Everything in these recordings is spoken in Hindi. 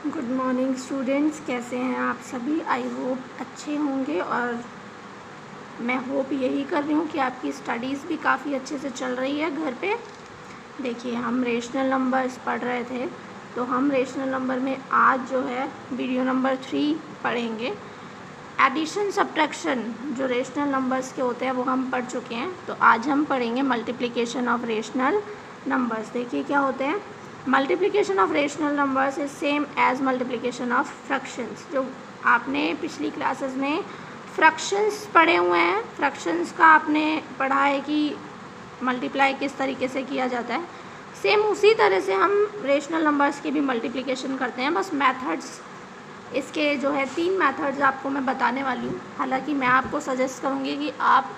गुड मॉर्निंग स्टूडेंट्स, कैसे हैं आप सभी। आई होप अच्छे होंगे और मैं होप यही कर रही हूँ कि आपकी स्टडीज़ भी काफ़ी अच्छे से चल रही है घर पे। देखिए, हम रेशनल नंबर्स पढ़ रहे थे, तो हम रेशनल नंबर में आज जो है वीडियो नंबर 3 पढ़ेंगे। एडिशन सब्ट्रैक्शन जो रेशनल नंबर्स के होते हैं वो हम पढ़ चुके हैं, तो आज हम पढ़ेंगे मल्टीप्लिकेशन ऑफ रेशनल नंबर्स। देखिए क्या होते हैं। Multiplication of rational numbers is same as multiplication of fractions. जो आपने पिछली क्लासेस में फ्रैक्शंस पढ़े हुए हैं, फ्रैक्शंस का आपने पढ़ा है कि मल्टीप्लाई किस तरीके से किया जाता है, सेम उसी तरह से हम रेशनल नंबर्स की भी मल्टीप्लिकेशन करते हैं। बस मेथड्स इसके जो है 3 मेथड्स आपको मैं बताने वाली हूँ। हालांकि मैं आपको सजेस्ट करूँगी कि आप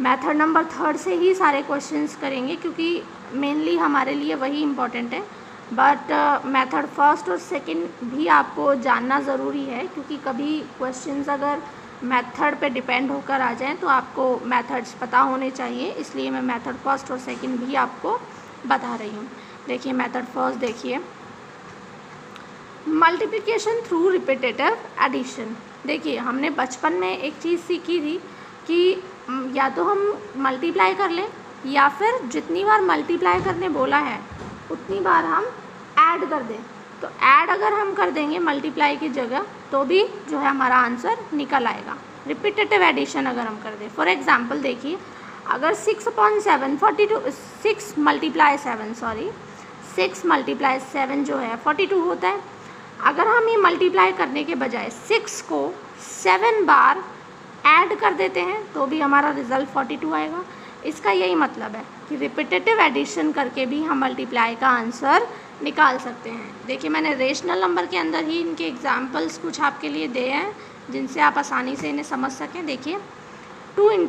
मेथड नंबर 3 से ही सारे क्वेश्चंस करेंगे, क्योंकि मेनली हमारे लिए वही इम्पॉर्टेंट है। बट मेथड फर्स्ट और सेकंड भी आपको जानना ज़रूरी है, क्योंकि कभी क्वेश्चंस अगर मेथड पे डिपेंड होकर आ जाएं तो आपको मेथड्स पता होने चाहिए। इसलिए मैं मेथड फर्स्ट और सेकंड भी आपको बता रही हूँ। देखिए मेथड फर्स्ट, देखिए मल्टीप्लिकेशन थ्रू रिपीटेटिव एडिशन। देखिए हमने बचपन में एक चीज़ सीखी थी कि या तो हम मल्टीप्लाई कर लें या फिर जितनी बार मल्टीप्लाई करने बोला है उतनी बार हम ऐड कर दें। तो ऐड अगर हम कर देंगे मल्टीप्लाई की जगह तो भी जो है हमारा आंसर निकल आएगा। रिपीटेटिव एडिशन अगर हम कर दें, फॉर एग्जांपल देखिए, अगर 6/7 6 मल्टीप्लाई 7 जो है 42 होता है। अगर हम ये मल्टीप्लाई करने के बजाय 6 को 7 बार ऐड कर देते हैं तो भी हमारा रिज़ल्ट 42 आएगा। इसका यही मतलब है कि रिपीटेटिव एडिशन करके भी हम मल्टीप्लाई का आंसर निकाल सकते हैं। देखिए मैंने रेशनल नंबर के अंदर ही इनके एग्जांपल्स कुछ आपके लिए दिए हैं जिनसे आप आसानी से इन्हें समझ सकें। देखिए 2 ×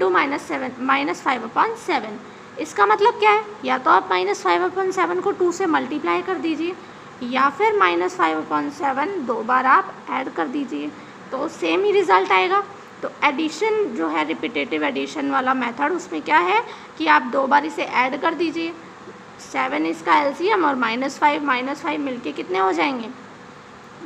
-5/7, इसका मतलब क्या है, या तो आप -5/7 को 2 से मल्टीप्लाई कर दीजिए या फिर -5/7 2 बार आप ऐड कर दीजिए, तो सेम ही रिज़ल्ट आएगा। तो एडिशन जो है रिपीटेटिव एडिशन वाला मेथड, उसमें क्या है कि आप 2 बार इसे ऐड कर दीजिए, 7 इसका एलसीएम और -5 मिलके कितने हो जाएंगे,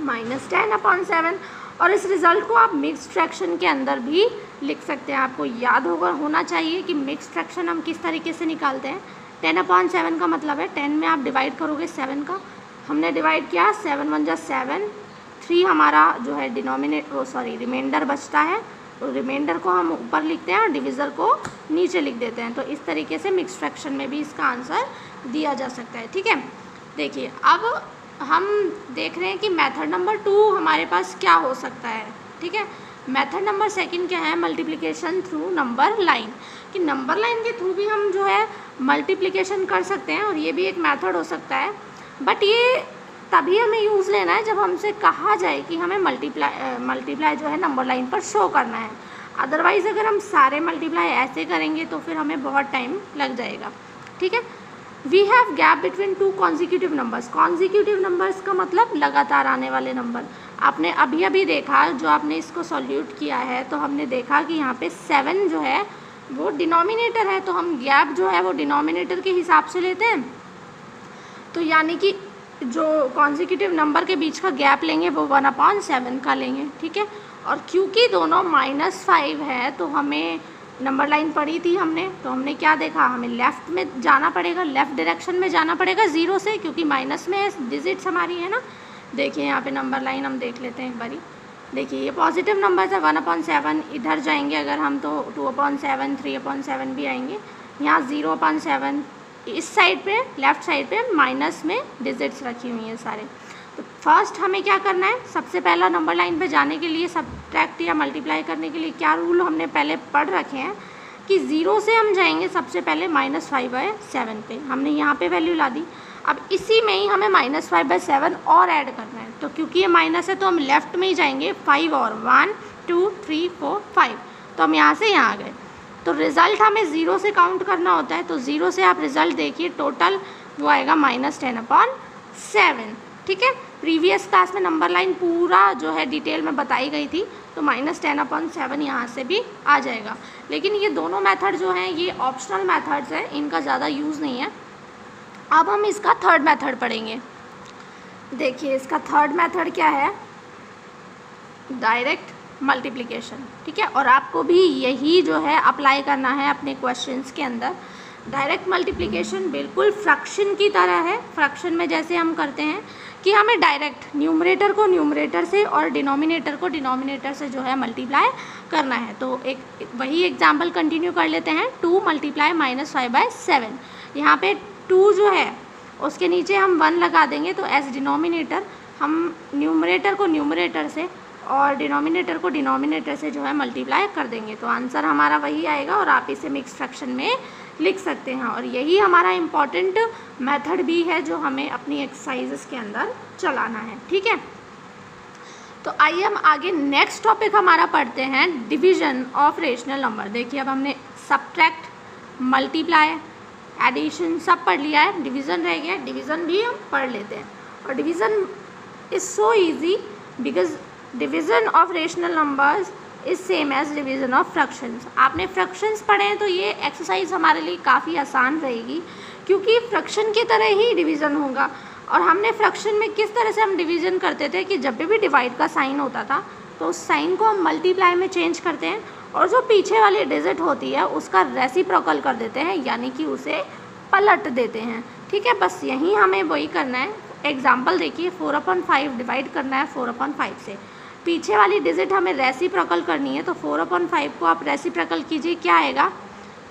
-10/7। और इस रिज़ल्ट को आप मिक्स्ड फ्रैक्शन के अंदर भी लिख सकते हैं। आपको याद होना चाहिए कि मिक्स्ड फ्रैक्शन हम किस तरीके से निकालते हैं। 10/7 का मतलब है 10 में आप डिवाइड करोगे 7 का, हमने डिवाइड किया 7 × 1 = 7, 3 हमारा जो है रिमाइंडर बचता है, तो रिमाइंडर को हम ऊपर लिखते हैं और डिविज़र को नीचे लिख देते हैं। तो इस तरीके से मिक्स फ्रैक्शन में भी इसका आंसर दिया जा सकता है। ठीक है, देखिए अब हम देख रहे हैं कि मेथड नंबर 2 हमारे पास क्या हो सकता है। ठीक है, मेथड नंबर सेकंड क्या है, मल्टीप्लिकेशन थ्रू नंबर लाइन। कि नंबर लाइन के थ्रू भी हम जो है मल्टीप्लिकेशन कर सकते हैं और ये भी एक मेथड हो सकता है। बट ये तभी हमें यूज़ लेना है जब हमसे कहा जाए कि हमें मल्टीप्लाई जो है नंबर लाइन पर शो करना है। अदरवाइज़ अगर हम सारे मल्टीप्लाई ऐसे करेंगे तो फिर हमें बहुत टाइम लग जाएगा। ठीक है, we have gap between 2 consecutive numbers. Consecutive numbers का मतलब लगातार आने वाले नंबर। आपने अभी देखा, जो आपने इसको सॉल्यूट किया है, तो हमने देखा कि यहाँ पे 7 जो है वो डिनोमिनेटर है, तो हम गैप जो है वो डिनोमिनेटर के हिसाब से लेते हैं। तो यानी कि जो कॉन्जिक्यूटिव नंबर के बीच का गैप लेंगे वो 1/7 का लेंगे। ठीक है, और क्योंकि दोनों -5 है तो हमें नंबर लाइन पढ़ी थी हमने, तो हमने क्या देखा, हमें लेफ़्ट में जाना पड़ेगा, लेफ़्ट डायरेक्शन में जाना पड़ेगा 0 से, क्योंकि माइनस में डिजिट्स हमारी है ना। देखिए यहाँ पे नंबर लाइन हम देख लेते हैं एक बारी। देखिए ये पॉजिटिव नंबर है 1/7, इधर जाएंगे अगर हम तो 2/7, 3/7 भी आएंगे। यहाँ 0/7, इस साइड पे लेफ़्ट साइड पे माइनस में डिजिट्स रखी हुई हैं सारे। तो फर्स्ट हमें क्या करना है, सबसे पहला नंबर लाइन पे जाने के लिए, सब्ट्रैक्ट या मल्टीप्लाई करने के लिए क्या रूल हमने पहले पढ़ रखे हैं कि 0 से हम जाएंगे सबसे पहले -5/7 पे, हमने यहाँ पे वैल्यू ला दी। अब इसी में ही हमें -5/7 और ऐड करना है, तो क्योंकि ये माइनस है तो हम लेफ़्ट में ही जाएंगे, 5 और 1 2 3 4 5, तो हम यहाँ से यहाँ आ गए। तो रिज़ल्ट हमें 0 से काउंट करना होता है, तो 0 से आप रिज़ल्ट देखिए, टोटल वो आएगा -10/7। ठीक है, प्रीवियस क्लास में नंबर लाइन पूरा जो है डिटेल में बताई गई थी, तो -10/7 यहाँ से भी आ जाएगा। लेकिन ये दोनों मेथड जो हैं ये ऑप्शनल मेथड्स हैं, इनका ज़्यादा यूज़ नहीं है। अब हम इसका थर्ड मेथड पढ़ेंगे। देखिए इसका थर्ड मेथड क्या है, डायरेक्ट मल्टीप्लिकेशन, ठीक है। और आपको भी यही जो है अप्लाई करना है अपने क्वेश्चंस के अंदर। डायरेक्ट मल्टीप्लिकेशन बिल्कुल फ्रैक्शन की तरह है। फ्रैक्शन में जैसे हम करते हैं कि हमें डायरेक्ट न्यूमरेटर को न्यूमरेटर से और डिनोमिनेटर को डिनोमिनेटर से जो है मल्टीप्लाई करना है। तो एक वही एग्जाम्पल कंटिन्यू कर लेते हैं। 2 मल्टीप्लाई -5/7, यहाँ पे 2 जो है उसके नीचे हम 1 लगा देंगे, तो एज डिनोमिनेटर हम न्यूमरेटर को न्यूमरेटर से और डिनोमिनेटर को डिनोमिनेटर से जो है मल्टीप्लाई कर देंगे, तो आंसर हमारा वही आएगा। और आप इसे मिक्स फ्रैक्शन में लिख सकते हैं। और यही हमारा इम्पॉर्टेंट मेथड भी है जो हमें अपनी एक्सरसाइजेस के अंदर चलाना है, ठीक है। तो आइए हम आगे नेक्स्ट टॉपिक हमारा पढ़ते हैं, डिवीज़न ऑफ रेशनल नंबर। देखिए अब हमने सब्ट्रैक्ट, मल्टीप्लाई, एडिशन सब पढ़ लिया है, डिवीज़न रह गया। डिवीज़न भी हम पढ़ लेते हैं। और division is so easy because division of rational numbers is same as division of fractions. आपने फ्रैक्शंस पढ़े हैं तो ये एक्सरसाइज हमारे लिए काफ़ी आसान रहेगी, क्योंकि फ्रैक्शन की तरह ही डिवीज़न होगा। और हमने फ्रैक्शन में किस तरह से हम डिवीज़न करते थे कि जब भी डिवाइड का साइन होता था तो उस साइन को हम मल्टीप्लाई में चेंज करते हैं और जो पीछे वाली डिजिट होती है उसका रेसिप्रोकल कर देते हैं, यानी कि उसे पलट देते हैं, ठीक है। बस यही हमें वही करना है। एग्जाम्पल देखिए, 4/5 डिवाइड करना है 4/5 से, पीछे वाली डिजिट हमें रेसिप्रोकल करनी है, तो 4/5 को आप रेसिप्रोकल कीजिए, क्या आएगा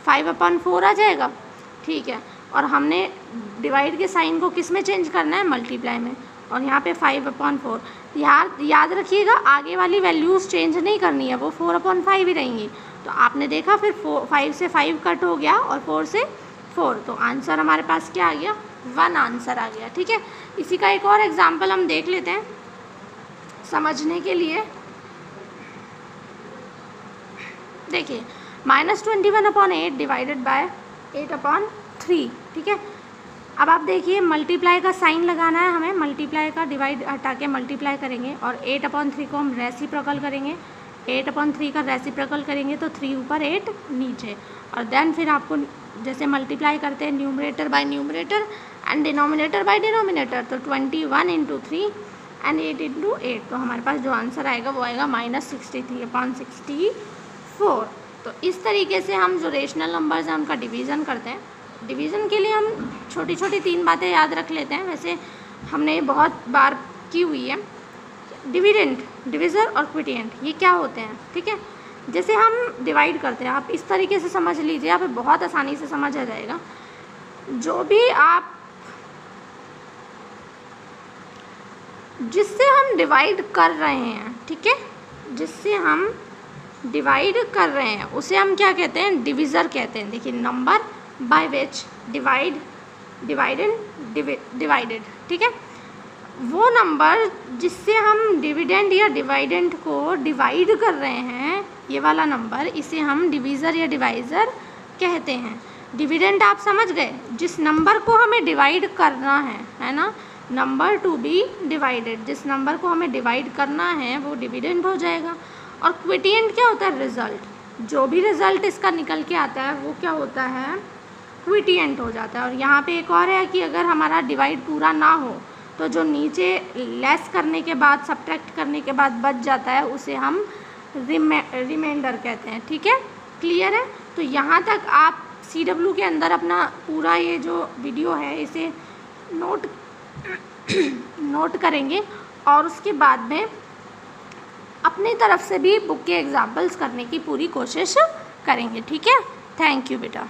5/4 आ जाएगा, ठीक है। और हमने डिवाइड के साइन को किस में चेंज करना है, मल्टीप्लाई में, और यहाँ पे 5/4। याद रखिएगा आगे वाली वैल्यूज़ चेंज नहीं करनी है, वो 4/5 ही रहेंगी। तो आपने देखा फिर 5 से 5 कट हो गया और 4 से 4, तो आंसर हमारे पास क्या आ गया, 1 आंसर आ गया, ठीक है। इसी का एक और एग्जाम्पल हम देख लेते हैं समझने के लिए। देखिए -21/8 डिवाइडेड बाय 8/3, ठीक है। अब आप देखिए मल्टीप्लाई का साइन लगाना है हमें, मल्टीप्लाई का डिवाइड हटा के मल्टीप्लाई करेंगे और 8/3 को हम रेसिप्रोकल करेंगे। 8/3 का रेसिप्रोकल करेंगे तो 3 ऊपर 8 नीचे, और देन फिर आपको जैसे मल्टीप्लाई करते हैं numerator bye numerator and denominator by denominator, तो 21 × 3 एंड 8 × 8, तो हमारे पास जो आंसर आएगा वो आएगा -63/64। तो इस तरीके से हम जो रेशनल नंबर्स हैं उनका डिवीज़न करते हैं। डिवीज़न के लिए हम छोटी छोटी 3 बातें याद रख लेते हैं, वैसे हमने बहुत बार की हुई है। डिविडेंड, डिविज़र और क्विटिएंट, ये क्या होते हैं, ठीक है। जैसे हम डिवाइड करते हैं, आप इस तरीके से समझ लीजिए, आप बहुत आसानी से समझ आ जाएगा। जो भी आप जिससे हम डिवाइड कर रहे हैं, ठीक है, जिससे हम डिवाइड कर रहे हैं उसे हम क्या कहते हैं, डिविज़र कहते हैं। देखिए नंबर बाय विच डिवाइडेड, ठीक है। वो नंबर जिससे हम डिविडेंड या डिवाइडेंड को डिवाइड कर रहे हैं, ये वाला नंबर, इसे हम डिवीज़र या डिवाइज़र कहते हैं। डिविडेंड आप समझ गए, जिस नंबर को हमें डिवाइड करना है ना, नंबर टू बी डिवाइडेड, जिस नंबर को हमें डिवाइड करना है वो डिविडेंड हो जाएगा। और क्विटिएंट क्या होता है, रिज़ल्ट, जो भी रिज़ल्ट इसका निकल के आता है वो क्या होता है, क्विटिएंट हो जाता है। और यहाँ पे एक और है कि अगर हमारा डिवाइड पूरा ना हो तो जो नीचे लेस करने के बाद, सब्ट्रैक्ट करने के बाद बच जाता है उसे हम रिमाइंडर कहते हैं, ठीक है, क्लियर है। तो यहाँ तक आप CW के अंदर अपना पूरा ये जो वीडियो है इसे नोट करेंगे और उसके बाद में अपनी तरफ से भी बुक के एग्जाम्पल्स करने की पूरी कोशिश करेंगे, ठीक है। थैंक यू बेटा।